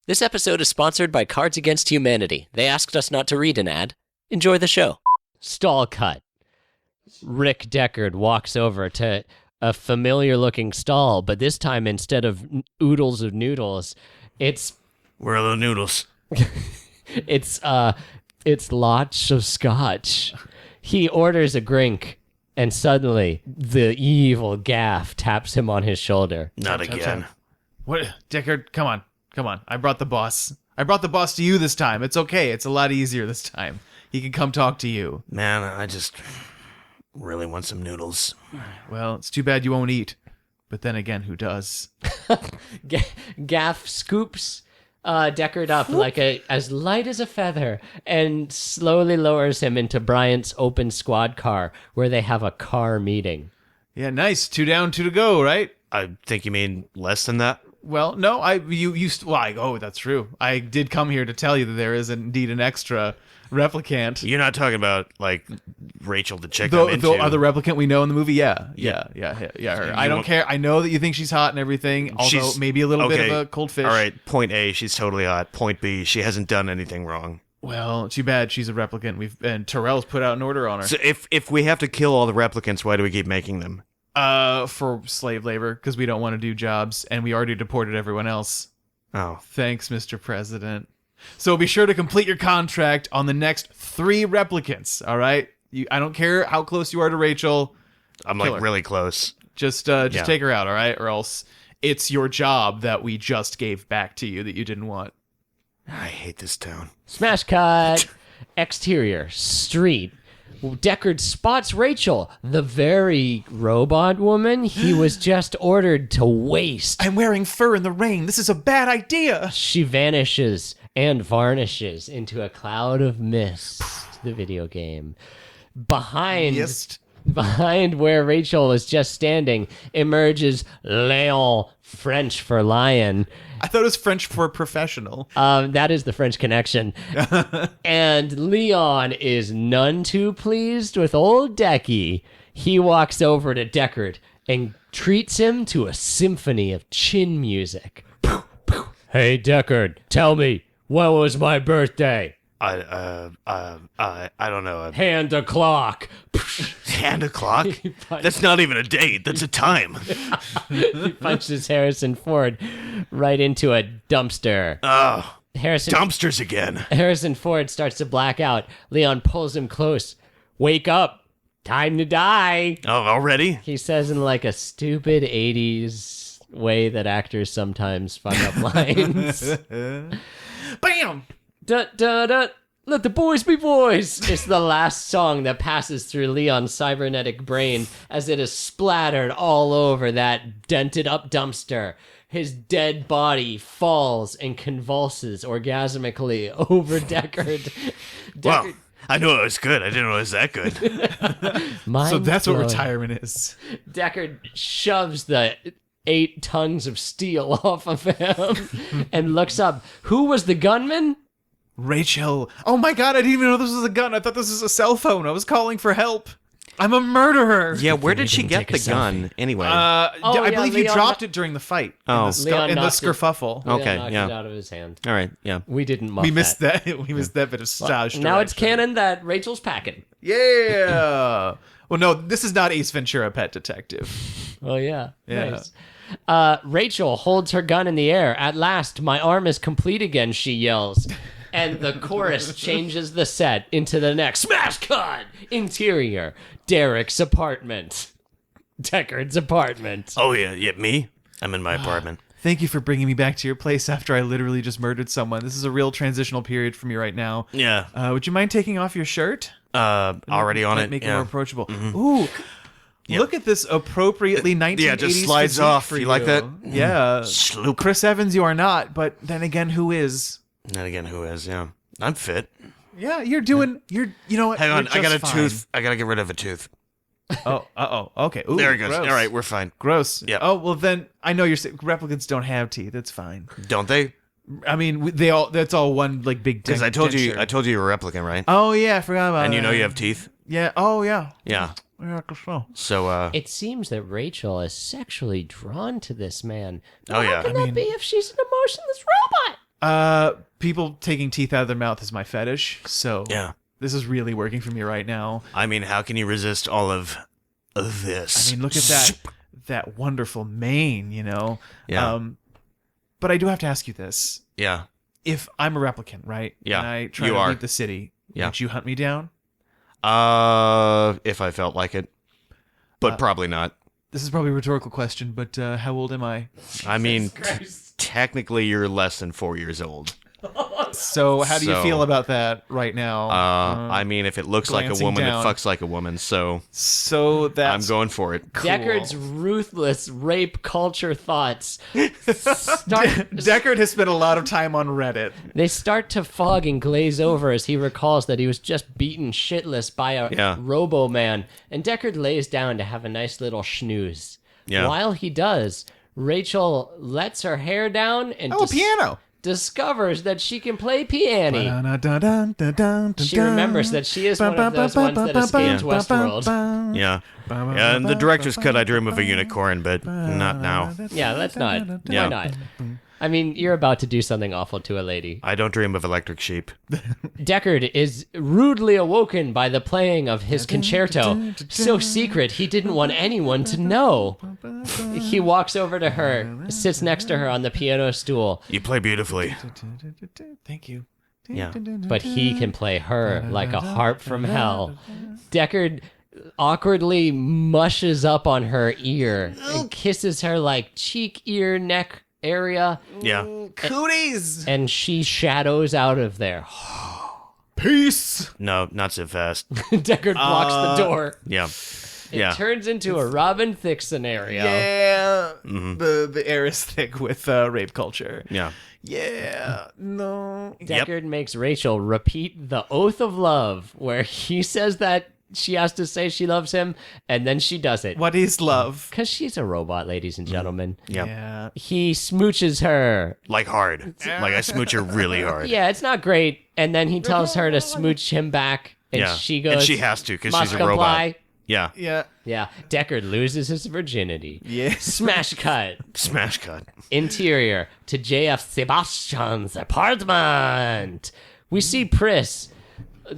This episode is sponsored by Cards Against Humanity. They asked us not to read an ad. Enjoy the show. Stall cut. Rick Deckard walks over to a familiar-looking stall, but this time instead of oodles of noodles, it's... Where are the noodles? It's lots of scotch. He orders a drink, and suddenly the evil Gaff taps him on his shoulder. Not again. What? Deckard, come on. I brought the boss. I brought the boss to you this time. It's okay. It's a lot easier this time. He can come talk to you. Man, I just really want some noodles. Well, it's too bad you won't eat. But then again, who does? Gaff scoops Deckard up like as light as a feather and slowly lowers him into Bryant's open squad car where they have a car meeting. Yeah, nice. 2 down, 2 to go, right? I think you mean less than that? Well, no, that's true. I did come here to tell you that there is indeed an extra replicant. You're not talking about, like, Rachel the chick I'm into. The other replicant we know in the movie, yeah, her. I don't care. I know that you think she's hot and everything, although maybe a little bit of a cold fish. All right, point A, she's totally hot. Point B, she hasn't done anything wrong. Well, too bad she's a replicant. And Terrell's put out an order on her. So if we have to kill all the replicants, why do we keep making them? For slave labor, because we don't want to do jobs, and we already deported everyone else. Oh. Thanks, Mr. President. So be sure to complete your contract on the next 3 replicants, all right? I don't care how close you are to Rachel. I'm, like, really close. Just take her out, all right? Or else it's your job that we just gave back to you that you didn't want. I hate this town. Smash cut. Exterior. Street. Deckard spots Rachel, the very robot woman he was just ordered to waste. I'm wearing fur in the rain. This is a bad idea. She vanishes and varnishes into a cloud of mist. The video game. Behind where Rachel was just standing emerges Leon, French for lion. I thought it was French for professional. That is the French connection. And Leon is none too pleased with old Decky. He walks over to Deckard and treats him to a symphony of chin music. Hey, Deckard, tell me, when was my birthday? I don't know. Hand a clock. Hand a clock? That's not even a date. That's a time. He punches Harrison Ford right into a dumpster. Oh, dumpsters again. Harrison Ford starts to black out. Leon pulls him close. Wake up. Time to die. Oh, already? He says in like a stupid 80s way that actors sometimes fuck up lines. Bam! Da-da-da. Let the boys be boys. It's the last song that passes through Leon's cybernetic brain as it is splattered all over that dented up dumpster. His dead body falls and convulses orgasmically over Deckard. Wow. I knew it was good. I didn't know it was that good. So that's what retirement is. Deckard shoves the 8 tons of steel off of him and looks up. Who was the gunman? Rachel. Oh my god, I didn't even know this was a gun. I thought this was a cell phone. I was calling for help. I'm a murderer. Yeah, where did she get the gun anyway? I believe he dropped it during the fight. Oh. In the skerfuffle. Okay, knocked yeah. it out of his hand. All right, yeah. We didn't muff We missed that. We missed that bit of stage. Now it's canon that Rachel's packing. Yeah. Well, no, this is not Ace Ventura: Pet Detective. Oh, yeah. Yeah. Nice. Rachel holds her gun in the air. At last, my arm is complete again, she yells. And the chorus changes the set into the next smash cut. Interior, Derek's apartment. Deckard's apartment. Oh, yeah, me? I'm in my apartment. Thank you for bringing me back to your place after I literally just murdered someone. This is a real transitional period for me right now. Yeah. Would you mind taking off your shirt? Already on it. Make it yeah. more approachable. Mm-hmm. Ooh. Yep. Look at this appropriately 1980s Yeah, it just slides off. For You like that? Yeah. Sloop. Chris Evans, you are not, but then again, who is? Then again, who is? Yeah. I'm fit. Yeah, you know what? Hang on, You're I got a just tooth. I got to get rid of a tooth. Okay. Ooh, There it goes. gross. All right, we're fine. Gross. Yep. Oh, well then, I know replicants don't have teeth. It's fine. Don't they? I mean, that's all one like big Because I told you you're a replicant, right? Oh yeah, I forgot about And that. you know you have teeth? Yeah. Oh yeah. Yeah. Yeah, I guess so. So, It seems that Rachel is sexually drawn to this man. Oh, yeah. How can that be if she's an emotionless robot? People taking teeth out of their mouth is my fetish, so Yeah. this is really working for me right now. I mean, how can you resist all of this? I mean, look at that wonderful mane, you know? Yeah. But I do have to ask you this. Yeah. If I'm a replicant, right? Yeah, And I try you to are. leave the city, Yeah. would you hunt me down? If I felt like it. But probably not. This is probably a rhetorical question, but how old am I? I mean, technically you're less than 4 years old. So how do you So, feel about that right now? I mean, if it looks like a glancing woman, down. it fucks like a woman. So So I'm that's going for it. cool. Deckard's ruthless rape culture thoughts start. Deckard has spent a lot of time on Reddit. They start to fog and glaze over as he recalls that he was just beaten shitless by a Yeah. robo-man, and Deckard lays down to have a nice little snooze. Yeah. While he does, Rachel lets her hair down and Oh, piano. discovers that she can play piano. She remembers that she is one of those ones that escaped Westworld. Yeah. Yeah, in the director's cut, I dream of a unicorn, but not now. Yeah, that's not. Yeah. Why not? I mean, you're about to do something awful to a lady. I don't dream of electric sheep. Deckard is rudely awoken by the playing of his concerto, so secret he didn't want anyone to know. He walks over to her, sits next to her on the piano stool, You play beautifully. Thank you. Yeah. but he can play her like a harp from hell. Deckard awkwardly mushes up on her ear and kisses her like cheek, ear, neck area, Yeah. Cooties. and she shadows out of there. Peace. No, not so fast. Deckard blocks the door. Yeah. It Yeah. turns into a Robin Thicke scenario. Yeah. The air is thick with rape culture. Yeah. Yeah. No. Deckard makes Rachel repeat the oath of love, where he says that she has to say she loves him, and then she does it. What is love? Because she's a robot, ladies and gentlemen. Yep. Yeah. He smooches her. Like hard. Like I smooch her really hard. Yeah, it's not great. And then he tells her to smooch him back, and Yeah. she goes, And she has to because "Must she's a comply." robot. Yeah. Yeah. Yeah, Deckard loses his virginity. Yeah. Smash cut. Smash cut. Interior to JF Sebastian's apartment. We see Pris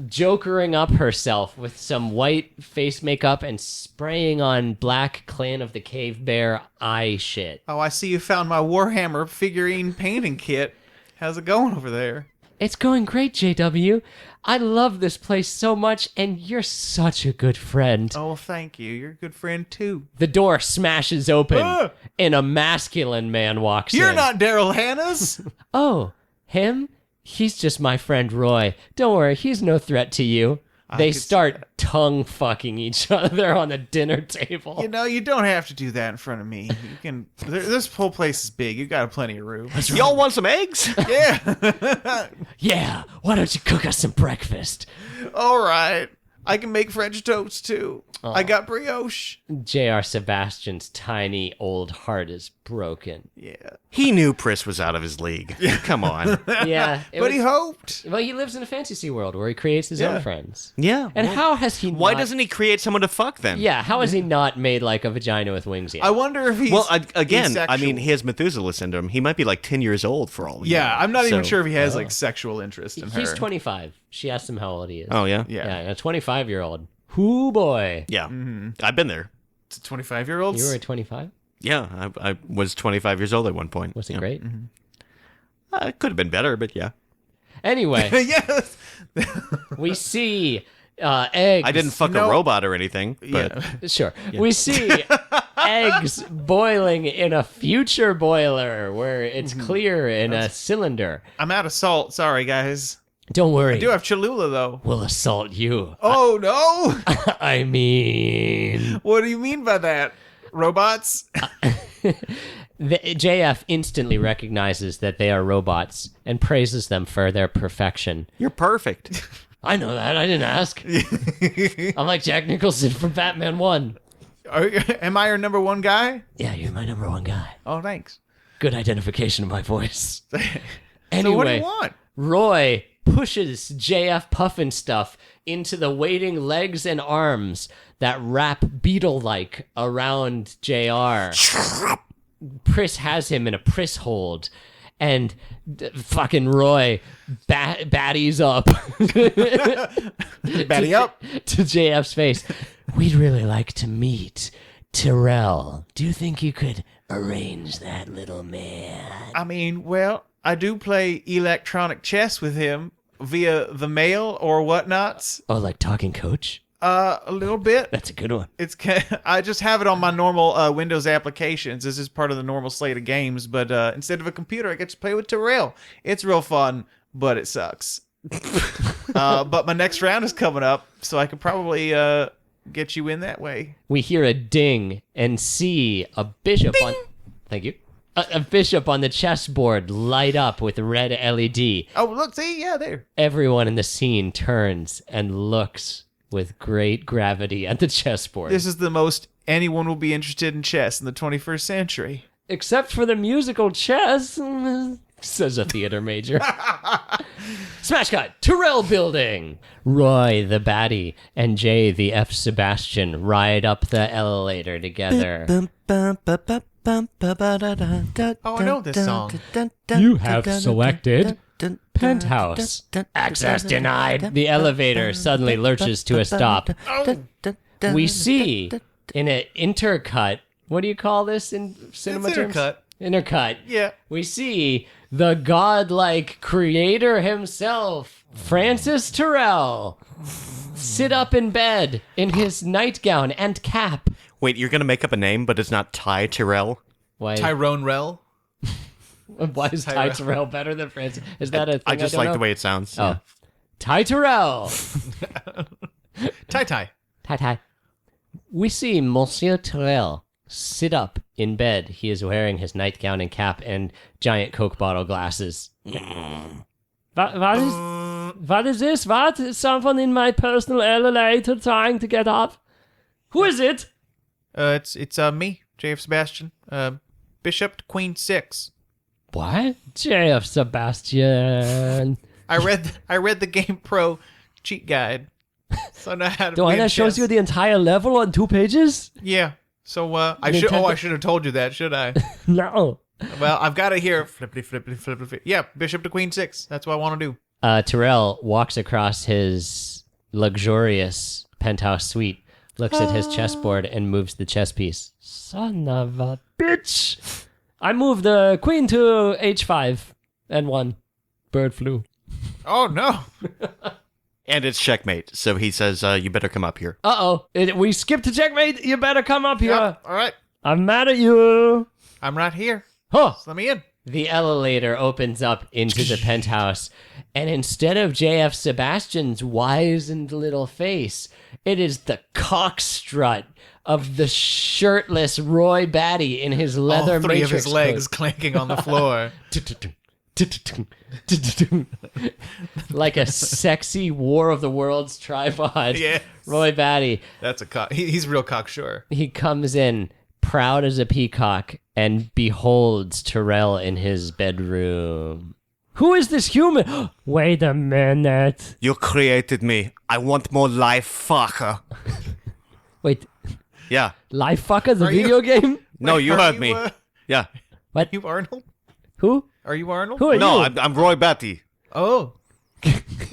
jokering up herself with some white face makeup and spraying on black Clan of the Cave Bear eye shit. Oh, I see you found my Warhammer figurine painting kit. How's it going over there? It's going great, JW. I love this place so much, and you're such a good friend. Oh, well, thank you. You're a good friend, too. The door smashes open, Ah! and a masculine man walks in. You're not Daryl Hannah's. Oh, him? He's just my friend Roy. Don't worry, he's no threat to you. They could see start tongue fucking each other on the dinner table. You know, you don't have to do that in front of me. You can. This whole place is big. You got plenty of room. Y'all want some eggs? Yeah. Yeah, why don't you cook us some breakfast? All right. I can make French toast too. I got brioche. J.R. Sebastian's tiny old heart is broken. Yeah. He knew Pris was out of his league. Come on. Yeah, it But he was- hoped. well, he lives in a fantasy world where he creates his Yeah. own friends. Yeah. And how has he? Why not, doesn't he create someone to fuck then? Yeah, how has he not made like a vagina with wings yet? I wonder if he's. Well, again, I mean, asexual. he has Methuselah syndrome. He might be like 10 years old for all we Yeah, know. I'm not even So- sure if he has like sexual interest in her. He's 25. She asked him how old he is. Oh, yeah? Yeah. Yeah, a 25-year-old. Hoo boy. Yeah. I've been there. 25-year-olds. You were 25? Yeah, I was 25 years old at one point. Was it Yeah. great? It could have been better, but yeah. Anyway, Yes. we see eggs. I didn't fuck No. a robot or anything, but Yeah. Sure. We see eggs boiling in a future boiler where it's clear in a cylinder. I'm out of salt. Sorry, guys. Don't worry. I do have Cholula though. We'll assault you. Oh no! I mean, What do you mean by that? Robots? the JF instantly recognizes that they are robots and praises them for their perfection. you're perfect. I know that. I didn't ask. I'm like Jack Nicholson from Batman 1. Am I your number one guy? Yeah, you're my number one guy. Oh, thanks. Good identification of my voice. So Anyway, what do you want? Roy pushes JF Puffin stuff into the waiting legs and arms that wrap beetle-like around JR. Pris has him in a Pris hold, and fucking Roy baddies up. Batty up. To JF's face. We'd really like to meet Tyrell. Do you think you could arrange that, little man? I mean, well, I do play electronic chess with him via the mail or whatnots. Oh, like talking coach? A little bit. That's a good one. I just have it on my normal Windows applications. This is part of the normal slate of games, but instead of a computer, I get to play with Tyrell. It's real fun, but it sucks. But my next round is coming up, so I could probably get you in that way. We hear a ding and see a bishop Ding! on... Thank you. A bishop on the chessboard light up with red LED. Oh, look, see? Yeah, there. Everyone in the scene turns and looks with great gravity at the chessboard. This is the most anyone will be interested in chess in the 21st century. Except for the musical chess, says a theater major. Smash cut. Tyrell building. Roy, the baddie, and Jay, the F. Sebastian, ride up the elevator together. Oh, I know this song. You have selected Penthouse. Access denied. The elevator suddenly lurches to a stop. We see in an intercut, what do you call this in cinema terms? Intercut. Intercut. Yeah. We see the godlike creator himself, Francis Tyrell, sit up in bed in his nightgown and cap. Wait, you're gonna make up a name, but it's not Ty Tyrell? Why? Tyrone Rell. Why is Ty Tyrell better than Francis? Is that a thing? I just don't like know? the way it sounds. Oh, Ty Tyrell. Ty. Ty. We see Monsieur Tyrell sit up in bed. He is wearing his nightgown and cap and giant Coke bottle glasses. What is this? What? Is someone in my personal elevator trying to get up? Who is it? It's me, JF Sebastian. Bishop to Queen 6. What? JF Sebastian. I read the Game Pro cheat guide. So I know how to The one play that shows chess. you the entire level on 2 pages? Yeah. So I Nintendo- should have told you that, should I? No. Well, I've got it here. Flippity. Yeah, Bishop to Queen 6. That's what I want to do. Tyrell walks across his luxurious penthouse suite, looks at his chessboard, and moves the chess piece. Son of a bitch! I moved the queen to h5 and won. Bird flew. Oh no. And it's checkmate, so he says, you better come up here. Uh-oh. We skipped to checkmate. You better come up here. Yep. All right. I'm mad at you. I'm right here. Huh. Just let me in. The elevator opens up into the penthouse, and instead of JF Sebastian's wizened little face, it is the cock strut of the shirtless Roy Batty in his leather All three Matrix of his legs coat. clanking on the floor. Like a sexy War of the Worlds tripod. Yes. Roy Batty. That's a cock. He's real cocksure. He comes in proud as a peacock and beholds Tyrell in his bedroom. Who is this human? Wait a minute. You created me. I want more life, fucker. Wait, Yeah. Life Fucker, the Are you- video game? No, Wait, you are heard you, me. Yeah. What? You Arnold? Who? Are you Arnold? Who are No, you? I'm Roy Batty. Oh.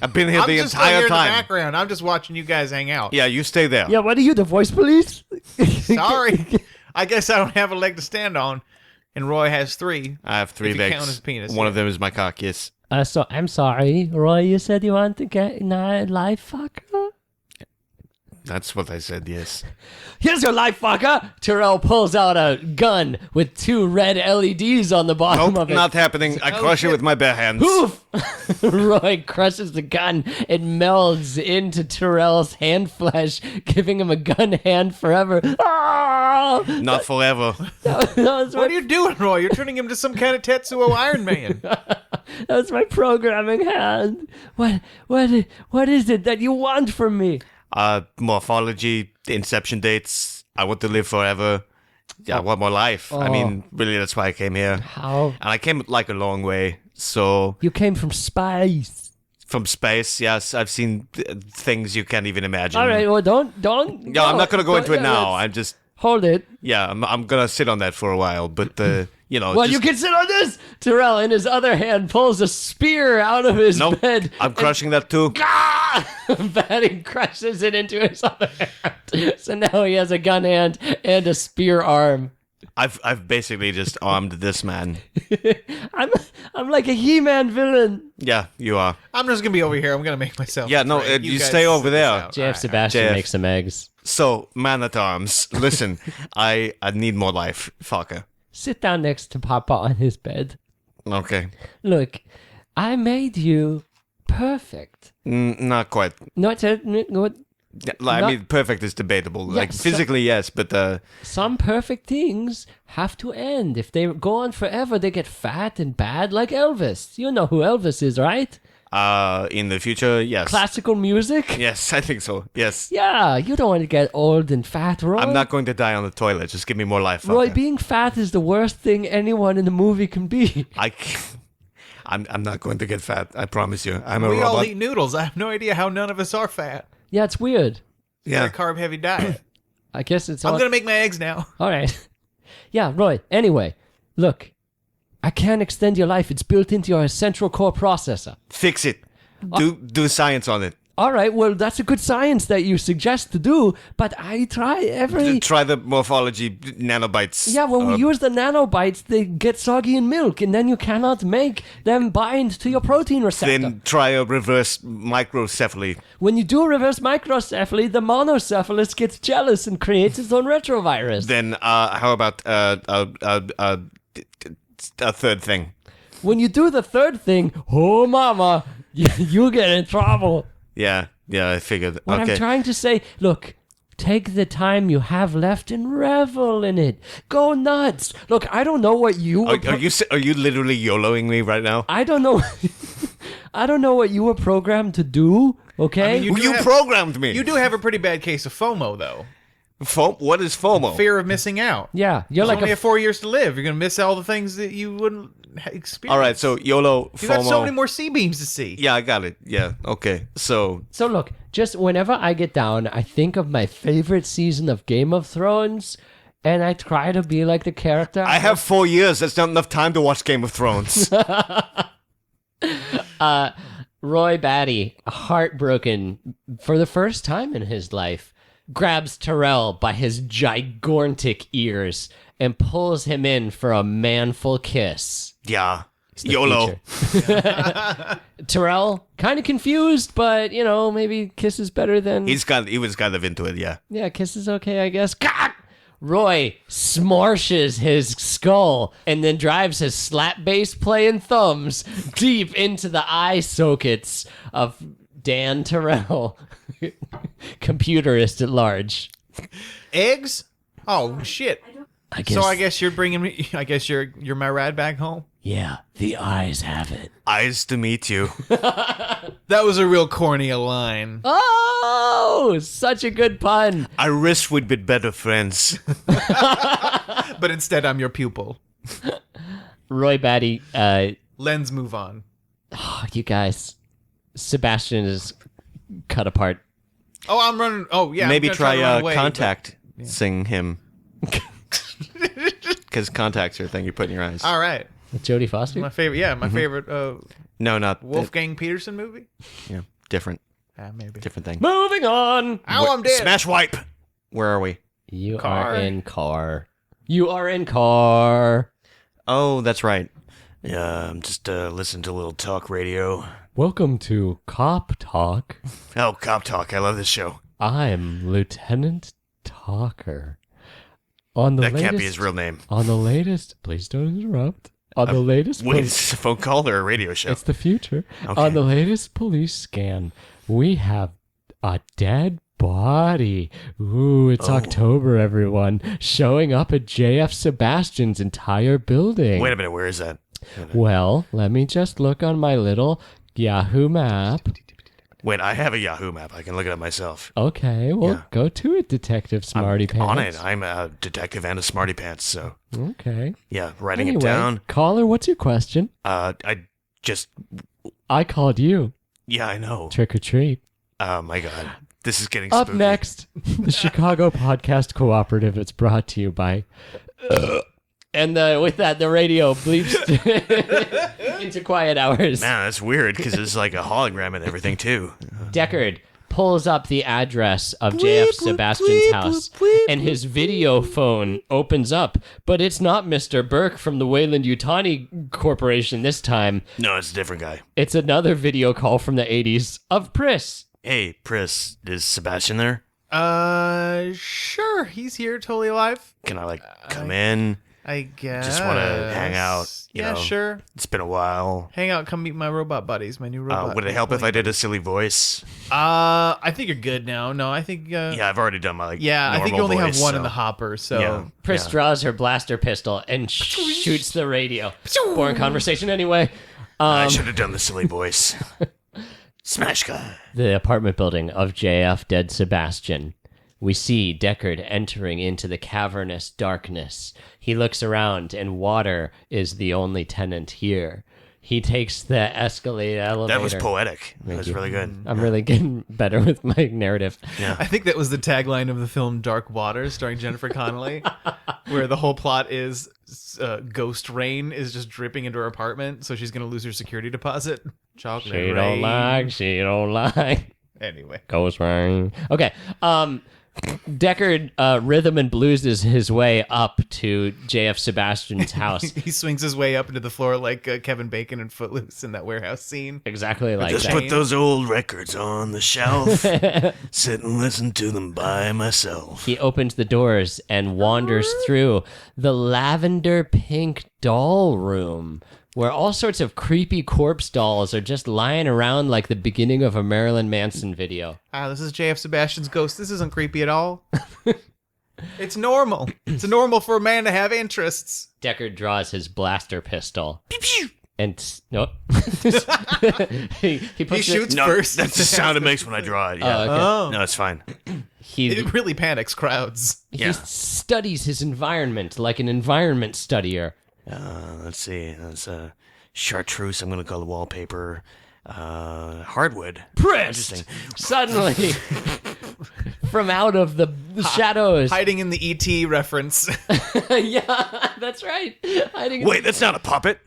I've been here I'm the just entire here in the time. background. I'm just watching you guys hang out. Yeah, you stay there. Yeah, what are you, the voice police? Sorry. I guess I don't have a leg to stand on. And Roy has 3. I have 3 If you legs. count his penis, One yeah. of them is my cock, yes. So I'm sorry, Roy. You said you want to get in a Life Fucker. That's what I said, yes. Here's your Life Fucker. Tyrell pulls out a gun with 2 red LEDs on the bottom Nope, of it. not happening. I crush it with my bare hands. Poof! Roy crushes the gun. It melds into Tyrell's hand flesh, giving him a gun hand forever. Ah! Not forever. That was What are you doing, Roy? You're turning him to some kind of Tetsuo Iron Man. That's my programming hand. What is it that you want from me? Morphology, inception dates. I want to live forever. Yeah, I want more life. I mean, really, that's why I came here. How? And I came like a long way. So, You came from space. from space, yes, I've seen things you can't even imagine. All right, well, don't. Yeah, I'm not going to go into it now. let's I'm just, hold it. yeah, I'm going to sit on that for a while. But Well, you can sit on this. Terrell, in his other hand, pulls a spear out of his bed. I'm crushing that too. Batty crushes it into his other hand. So now he has a gun hand and a spear arm. I've basically just armed this man. I'm like a He-Man villain. Yeah, you are. I'm just gonna be over here. I'm gonna make myself. Yeah, no, afraid. you guys stay over sit this there. out. JF All right. Sebastian JF. makes some eggs. So, man at arms, listen, I need more life, fucker. Sit down next to Papa on his bed. Okay. Look, I made you perfect. Not quite. Not I mean, perfect is debatable. Yeah, like, physically, yes, but... some perfect things have to end. If they go on forever, they get fat and bad like Elvis. You know who Elvis is, right? in the future, yes. Classical music? Yes, I think so, yes. Yeah, you don't want to get old and fat, Roy. I'm not going to die on the toilet. Just give me more life, fucker. Roy, being fat is the worst thing anyone in the movie can be. I'm not going to get fat. I promise you. I'm a We robot. all eat noodles. I have no idea how none of us are fat. Yeah, it's weird. Yeah. A carb heavy diet. I guess it's I'm all... gonna make my eggs now. All right. Yeah, Roy. Anyway, look. I can't extend your life. It's built into your central core processor. Fix it. Do science on it. All right, well, that's a good science that you suggest to do, but I try every... Try the morphology nanobites. Yeah, when we use the nanobites, they get soggy in milk, and then you cannot make them bind to your protein receptor. Then try a reverse microcephaly. When you do reverse microcephaly, the monocephalus gets jealous and creates its own retrovirus. Then how about a third thing? When you do the third thing, oh mama, you get in trouble. Yeah, I figured. What okay. I'm trying to say, look, take the time you have left and revel in it. Go nuts. Look, I don't know what you were... Are you literally YOLOing me right now? I don't know. I don't know what you were programmed to do, okay? I mean, You programmed me. You do have a pretty bad case of FOMO, though. What is FOMO? Fear of missing out. Yeah, you're You like only a... have 4 years to live. You're gonna miss all the things that you wouldn't experience. All right, so YOLO, You FOMO. got so many more C beams to see. Yeah, I got it. Yeah, okay. So So look, just whenever I get down, I think of my favorite season of Game of Thrones, and I try to be like the character. I have 4 years. That's not enough time to watch Game of Thrones. Roy Batty, heartbroken for the first time in his life, grabs Terrell by his gigantic ears and pulls him in for a manful kiss. Yeah. The YOLO. future. Terrell, kind of confused, but, maybe kiss is better than... He was kind of into it, yeah. Yeah, kiss is okay, I guess. God! Roy smarshes his skull and then drives his slap bass playing thumbs deep into the eye sockets of Dan Terrell, computerist at large. Eggs? Oh shit! I guess. So I guess you're bringing me. I guess you're my ride back home. Yeah, the eyes have it. Eyes to meet you. That was a real corny line. Oh, such a good pun. I wish we'd been better friends. But instead, I'm your pupil. Roy Batty, Lens move on. you guys, Sebastian is cut apart. Oh, I'm running. Oh yeah. Maybe I'm gonna to run try away, contact. Sing him. Because contacts are a thing you put in your eyes. All right. With Jodie Foster? My favorite. Yeah, my favorite. No, not Wolfgang Peterson movie. Yeah, different Maybe. thing. Moving on. Ow, I'm dead. Smash wipe. Where are we? You Car. are in car. You are in car. Oh, that's right. Yeah, I'm just listening to a little talk radio. Welcome to Cop Talk. Oh, Cop Talk. I love this show. I'm Lieutenant Talker. On the That latest, can't be his real name. On the latest, please don't interrupt. On the latest, Wait, is this a phone call or a radio show? it's the future. Okay. On the latest police scan, we have a dead body. Ooh, it's October, everyone. Showing up at JF Sebastian's entire building. Wait a minute, where is that? Well, let me just look on my little Yahoo map. Wait, I have a Yahoo map. I can look it up myself. Okay, well, Yeah. go to it, Detective Smarty Pants. On it. I'm a detective and a smarty pants, so Okay. yeah, writing Anyway, it down. caller, what's your question? I just I called you. yeah, I know. Trick or treat. Oh my god. This is getting Up spooky. next, the Chicago Podcast Cooperative. It's brought to you by And with that, the radio bleeps into quiet hours. Man, that's weird because it's like a hologram and everything too. Deckard pulls up the address of JF Sebastian's house, and his video phone opens up, but it's not Mr. Burke from the Wayland-Yutani Corporation this time. No, it's a different guy. It's another video call from the 80s of Pris. Hey, Pris, is Sebastian there? Sure. He's here, totally alive. Can I come in? I guess. Just want to hang out. You know, sure. It's been a while. Hang out, come meet my robot buddies, my new robot. Would it help if I did a silly voice? I think you're good now. No, I think. Yeah, I've already done my I think you only have one in the hopper. So yeah. Pris draws her blaster pistol and shoots the radio. Boring conversation anyway. I should have done the silly voice. Smash guy. The apartment building of JF Dead Sebastian. We see Deckard entering into the cavernous darkness. He looks around, and water is the only tenant here. He takes the escalator elevator. That was poetic. That was really good. I'm really getting better with my narrative. Yeah. I think that was the tagline of the film Dark Waters, starring Jennifer Connelly, where the whole plot is ghost rain is just dripping into her apartment, so she's going to lose her security deposit. Chocolate She rain. she don't like. Anyway. Ghost rain. Okay. Deckard rhythm and blueses his way up to JF Sebastian's house. He swings his way up into the floor like Kevin Bacon in Footloose in that warehouse scene. Exactly like Just that. put those old records on the shelf. Sit and listen to them by myself. He opens the doors and wanders through the lavender pink doll room, where all sorts of creepy corpse dolls are just lying around like the beginning of a Marilyn Manson video. This is JF Sebastian's ghost. This isn't creepy at all. It's normal. It's normal for a man to have interests. Deckard draws his blaster pistol. And nope. he shoots No, first. that's the sound it makes when I draw it. Yeah. Oh, okay. Oh. No, it's fine. It really panics crowds. He Yeah. studies his environment like an environment studier. Let's see. That's chartreuse. I'm going to call the wallpaper. Hardwood. Pressed suddenly from out of the shadows. Hiding in the E.T. reference. Yeah, that's right. Wait, that's not a puppet.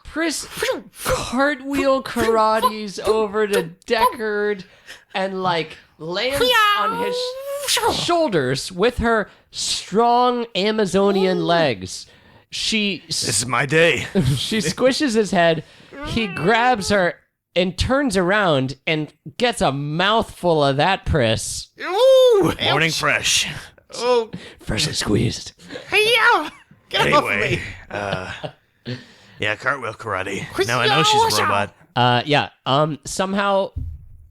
Pris cartwheel karates over to Deckard and lands on his shoulders with her strong Amazonian legs. This is my day. She squishes his head. He grabs her and turns around and gets a mouthful of that Pris. Ooh! Morning ouch. fresh. Oh, Freshly squeezed. hey-ya! Get off of Anyway, me. yeah, cartwheel karate. Now I know she's a robot. Somehow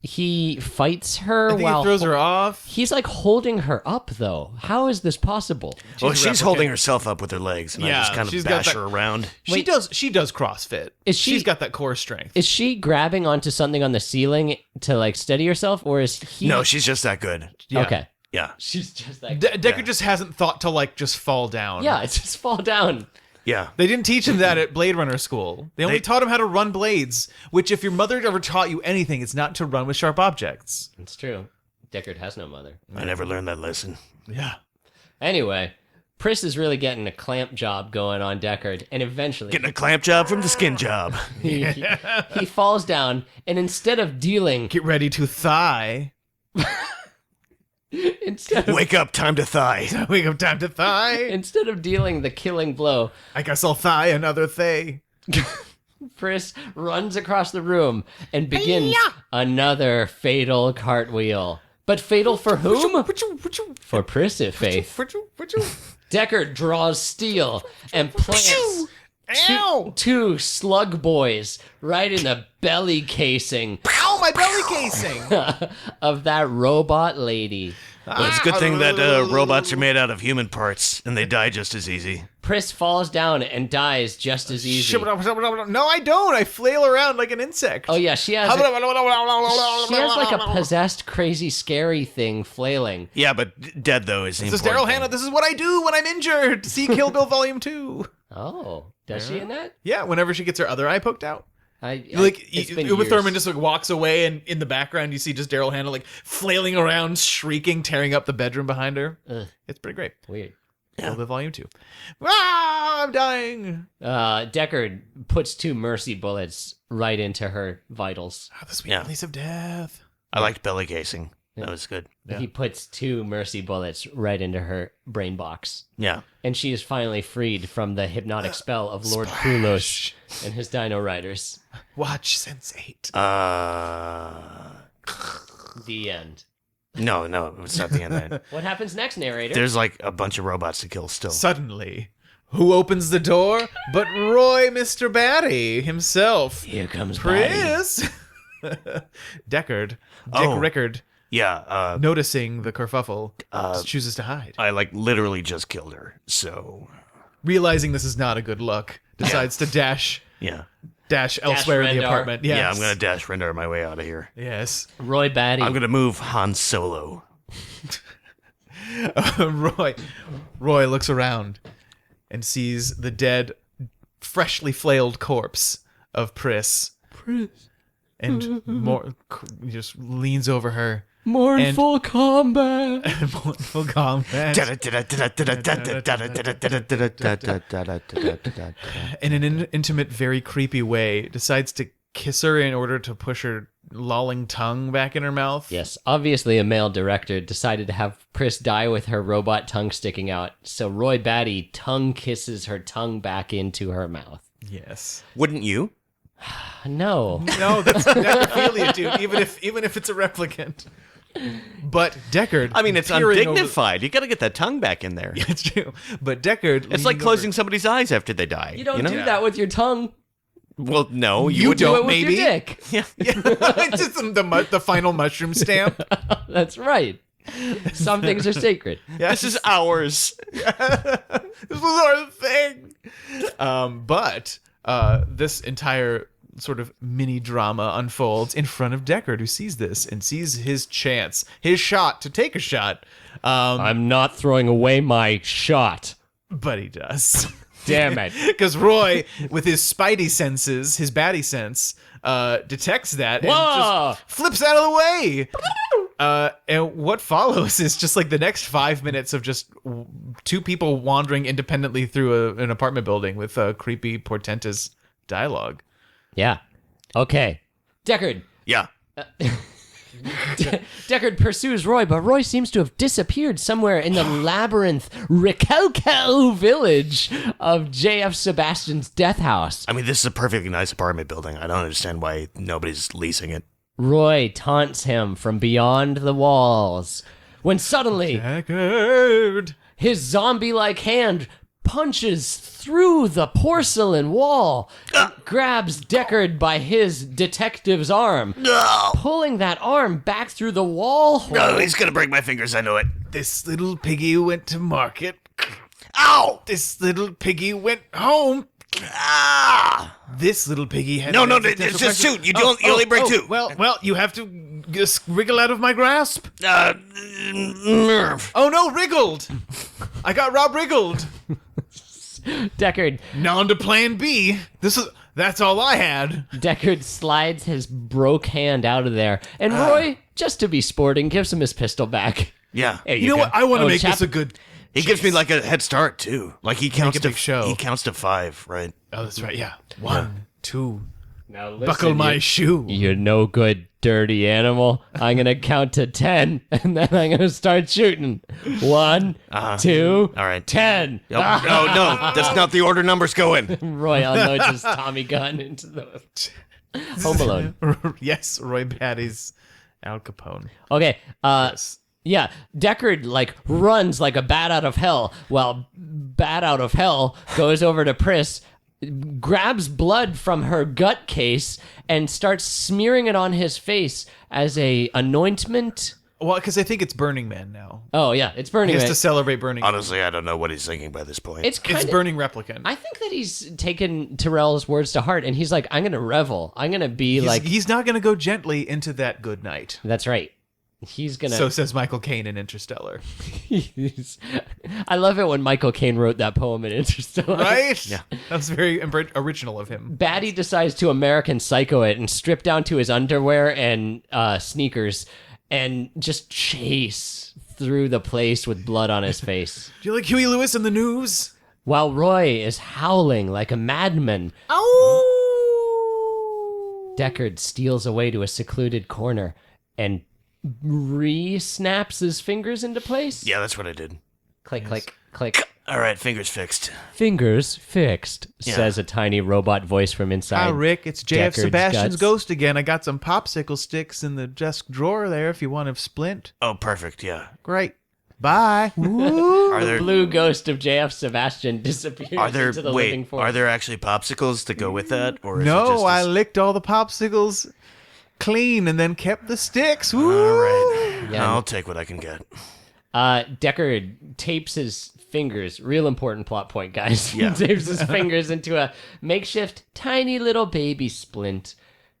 he fights her I think while he throws her off. he's holding her up though. How is this possible? Well, a she's replicant. holding herself up with her legs, and Yeah, I just kind she's of got bash that- her around. She does CrossFit. She's got that core strength. Is she grabbing onto something on the ceiling to steady herself, or is he? No, she's just that good. Yeah. Okay. Yeah, She's just like Deckard just hasn't thought to just fall down. yeah, it's just fall down. yeah. They didn't teach him that at Blade Runner school. They only taught him how to run blades, which if your mother ever taught you anything, it's not to run with sharp objects. It's true. Deckard has no mother. I never learned that lesson. Yeah. Anyway, Pris is really getting a clamp job going on Deckard, and eventually Getting a clamp job from the skin job. he falls down, and instead of dealing Get ready to thigh. Wake up, time to thigh. Wake up, time to thigh. instead of dealing the killing blow, I guess I'll thigh another thay. Pris runs across the room and begins another fatal cartwheel. But fatal for whom? For Pris, if faith. Deckard draws steel and plants Ow! two slug boys right in the belly casing Ow, my belly casing. of that robot lady. Well, it's a good thing that robots are made out of human parts, and they die just as easy. Pris falls down and dies just as easy. No, I don't. I flail around like an insect. Oh yeah, she has a possessed, crazy, scary thing flailing. Yeah, but dead, though, is the This is important Daryl thing. Hannah. This is what I do when I'm injured. See Kill Bill Volume 2. Oh, does she in that? Yeah, whenever she gets her other eye poked out. It's been Uma years. Thurman just walks away, and in the background you see just Daryl Hannah flailing around, shrieking, tearing up the bedroom behind her. Ugh. It's pretty great. Weird. Kill Bill Volume 2. Ah, I'm dying. Deckard puts 2 mercy bullets right into her vitals. The sweet release of death. I liked belly casing. That was good. He puts 2 mercy bullets right into her brain box. Yeah. And she is finally freed from the hypnotic spell of Lord Krulos and his Dino Riders. Watch Sense8. The end. No, it's not the end. What happens next, narrator? There's like a bunch of robots to kill still. Suddenly, who opens the door but Roy Mr. Batty himself? Here comes Batty. Chris. Dick Rickard, noticing the kerfuffle, chooses to hide. I like literally just killed her. So realizing this is not a good look, decides to dash elsewhere in the Rendar. apartment. Yes. yeah, I'm gonna dash Rendar my way out of here. Yes. Roy Batty. I'm gonna move Han Solo. Roy looks around and sees the dead, freshly flailed corpse of Pris. And just leans over her. Mournful combat. Mournful combat. In an intimate, very creepy way, decides to kiss her in order to push her lolling tongue back in her mouth. Yes, obviously a male director decided to have Pris die with her robot tongue sticking out, so Roy Batty tongue kisses her tongue back into her mouth. Yes. Wouldn't you? No. No, that's necrophilia, dude. Even if it's a replicant. But Deckard. I mean, it's undignified. You got to get that tongue back in there. Yeah, it's true. But Deckard. It's like closing somebody's eyes after they die. You don't know? do that with your tongue. Well, no, You would Do don't. it with Maybe. your dick. Yeah. It's just the final mushroom stamp. That's right. Some things are sacred. This is ours. This was our thing. But this entire sort of mini drama unfolds in front of Deckard, who sees this and sees his chance, his shot to take a shot. I'm not throwing away my shot. But he does. Damn it. Because Roy, with his spidey senses, his baddie sense, detects that and Whoa! just flips out of the way. And what follows is just like the next 5 minutes of just 2 people wandering independently through an apartment building with creepy, portentous dialogue. Yeah. Okay. Deckard. Yeah. Deckard pursues Roy, but Roy seems to have disappeared somewhere in the labyrinth Rococo village of J.F. Sebastian's death house. I mean, this is a perfectly nice apartment building. I don't understand why nobody's leasing it. Roy taunts him from beyond the walls when suddenly Deckard! his zombie-like hand punches through the porcelain wall and grabs Deckard by his detective's arm, No! pulling that arm back through the wall hole. No, he's gonna break my fingers. I know it. This little piggy went to market. Ow! This little piggy went home. Ah! This little piggy had No, an it's existential just crisis. two. You only break 2. Well, you have to just wriggle out of my grasp. Nerve. Oh no, wriggled! I got Rob wriggled. Deckard On to plan B. That's all I had. Deckard slides his broke hand out of there, and Roy, just to be sporting, gives him his pistol back. Yeah. Here You know go. what? I want to Oh, make chap- this a good. He gives me like a head start too. Like he counts a to big show. He counts to 5, right? Oh, that's right. Yeah. 1, 2. Now listen, Buckle my shoe. you no good, dirty animal. I'm gonna count to 10, and then I'm gonna start shooting. 1, 2, All right. 10. No, no, that's not the order numbers going. Roy unloads his Tommy gun into the Home Alone. Yes, Roy Batty's Al Capone. Okay. Yeah, Deckard like runs like a bat out of hell, while Bat out of hell goes over to Pris, grabs blood from her gut case, and starts smearing it on his face as a anointment. Well, because I think it's Burning Man now. Oh yeah, it's Burning He has Man. to celebrate Burning Man. Honestly, I don't know what he's thinking by this point. It's kind It's of. Burning Replicant. I think that he's taken Terrell's words to heart, and he's like, "I'm gonna revel. I'm gonna be like." He's not going to go gently into that good night. That's right. He's gonna. So says Michael Caine in Interstellar. I love it when Michael Caine wrote that poem in Interstellar. Right? Yeah. That was very original of him. Batty decides to American Psycho it and strip down to his underwear and sneakers and just chase through the place with blood on his face. Do you like Huey Lewis in the news? While Roy is howling like a madman, Deckard steals away to a secluded corner and re-snaps his fingers into place. Yeah, that's what I did. Click, click, click. All right, fingers fixed. Fingers fixed, says a tiny robot voice from inside. Hi, Rick. It's JF Deckard's Sebastian's guts. ghost again. I got some popsicle sticks in the desk drawer there if you want to splint. Oh, perfect. Yeah. Great. Bye. Are there Blue ghost of JF Sebastian disappears into the living forest. Are there actually popsicles to go with that, or is it No, just I licked all the popsicles clean and then kept the sticks. Woo! All right. Yeah. I'll take what I can get. Deckard tapes his fingers, real important plot point, guys. Yeah. Tapes his fingers into a makeshift tiny little baby splint.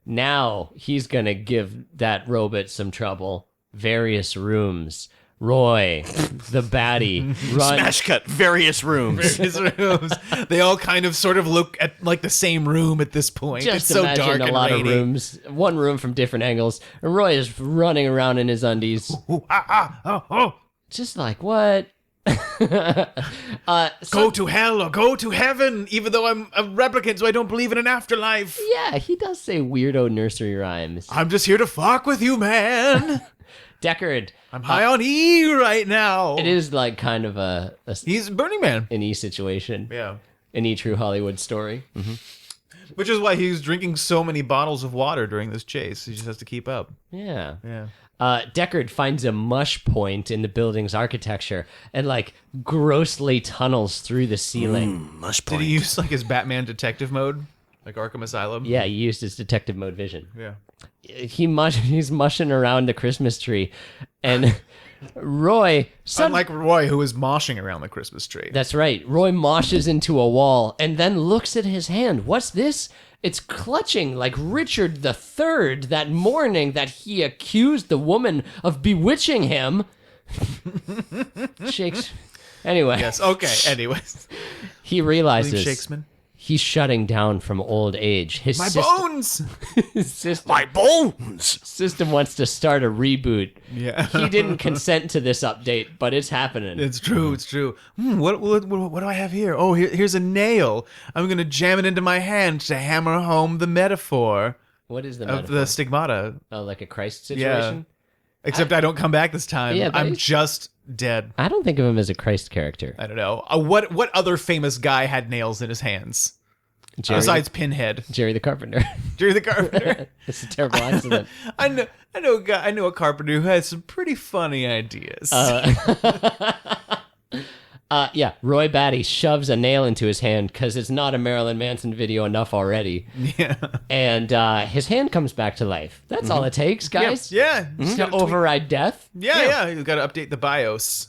Now he's gonna give that robot some trouble. Various rooms. Roy, the baddie, run. Smash cut. Various rooms. His rooms. They all kind of sort of look at like the same room at this point. Just it's so imagine dark a and lot rainy. of rooms, one room from different angles. And Roy is running around in his undies. Just like, what? Go to hell or go to heaven, even though I'm a replicant, so I don't believe in an afterlife. Yeah, he does say weirdo nursery rhymes. I'm just here to fuck with you, man. Deckard. I'm high on E right now. It is like kind of He's Burning Man. an E situation. Yeah. An E true Hollywood story. Which is why he's drinking so many bottles of water during this chase. He just has to keep up. Yeah. Yeah. Deckard finds a mush point in the building's architecture and like grossly tunnels through the ceiling. Mush Did point. he use like his Batman detective mode? Like Arkham Asylum? Yeah, he used his detective mode vision. Yeah. He's mushing around the Christmas tree, and Roy. Unlike Roy, who is moshing around the Christmas tree. That's right. Roy moshes into a wall and then looks at his hand. What's this? It's clutching like Richard III that morning that he accused the woman of bewitching him. Shakes. Anyway. Yes. Okay. Anyways. He William realizes Shakespeare. he's shutting down from old age. His My system, bones. his system, My bones. system wants to start a reboot. Yeah. He didn't consent to this update, but it's happening. It's true. It's true. What do I have here? Oh, here's a nail. I'm gonna jam it into my hand to hammer home the metaphor What is the of metaphor? the stigmata. Oh, like a Christ situation? Except I don't come back this time. Yeah, but I'm he's- just dead. I don't think of him as a Christ character. I don't know. What other famous guy had nails in his hands besides Pinhead? Jerry the Carpenter. Jerry the Carpenter. It's a terrible accident. I know a carpenter who has some pretty funny ideas. Yeah, Roy Batty shoves a nail into his hand because it's not a Marilyn Manson video enough already. yeah. And his hand comes back to life. That's all it takes, guys. Yeah. Just To gotta tweak- override death. Yeah. You got to update the BIOS.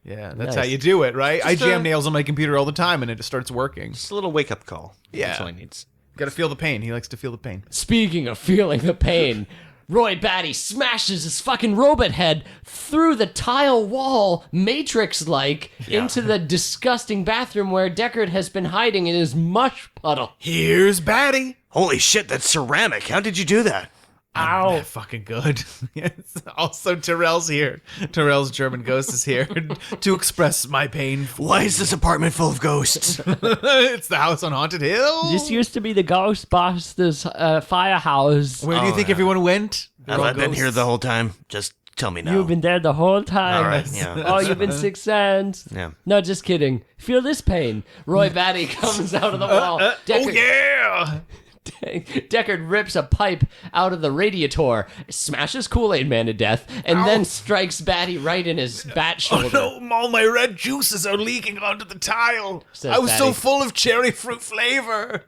Yeah, that's how Nice. you do it, right? I Just, jam nails on my computer all the time, and it just starts working. Just a little wake up call. Yeah. That's all he needs. Got to feel the pain. He likes to feel the pain. Speaking of feeling the pain, Roy Batty smashes his fucking robot head through the tile wall, Matrix-like, into the disgusting bathroom where Deckard has been hiding in his mush puddle. Here's Batty. Holy shit, that's ceramic. How did you do that? Ow. Fucking good. Yes. Also, Terrell's here. Terrell's German ghost is here to express my pain. Why is this apartment full of ghosts? It's the house on Haunted Hill. This used to be the Ghostbusters firehouse. Where do you think everyone went? They're all I've been here ghosts. the whole time. Just tell me now. You've been there the whole time. All right, yeah. Oh, you've been Sixth Sense. Yeah. No, just kidding. Feel this pain. Roy Batty comes out of the wall. Oh Deckard, yeah! Deckard rips a pipe out of the radiator, smashes Kool-Aid Man to death, and then strikes Batty right in his bat shoulder. Oh no, all my red juices are leaking onto the tile. Says I was so Batty. full of cherry fruit flavor.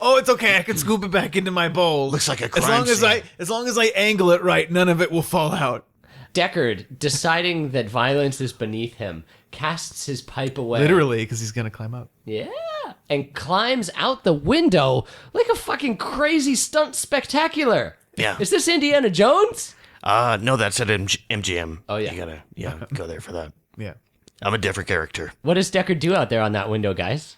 Oh, it's okay. I can scoop it back into my bowl. Looks like a as crime long as scene. as long as I angle it right, none of it will fall out. Deckard, deciding that violence is beneath him, casts his pipe away. Literally, because he's gonna climb up. Yeah. And climbs out the window like a fucking crazy stunt spectacular. Yeah. Is this Indiana Jones? No, that's at MGM. Oh, yeah. You gotta, go there for that. Yeah. I'm a different character. What does Deckard do out there on that window, guys?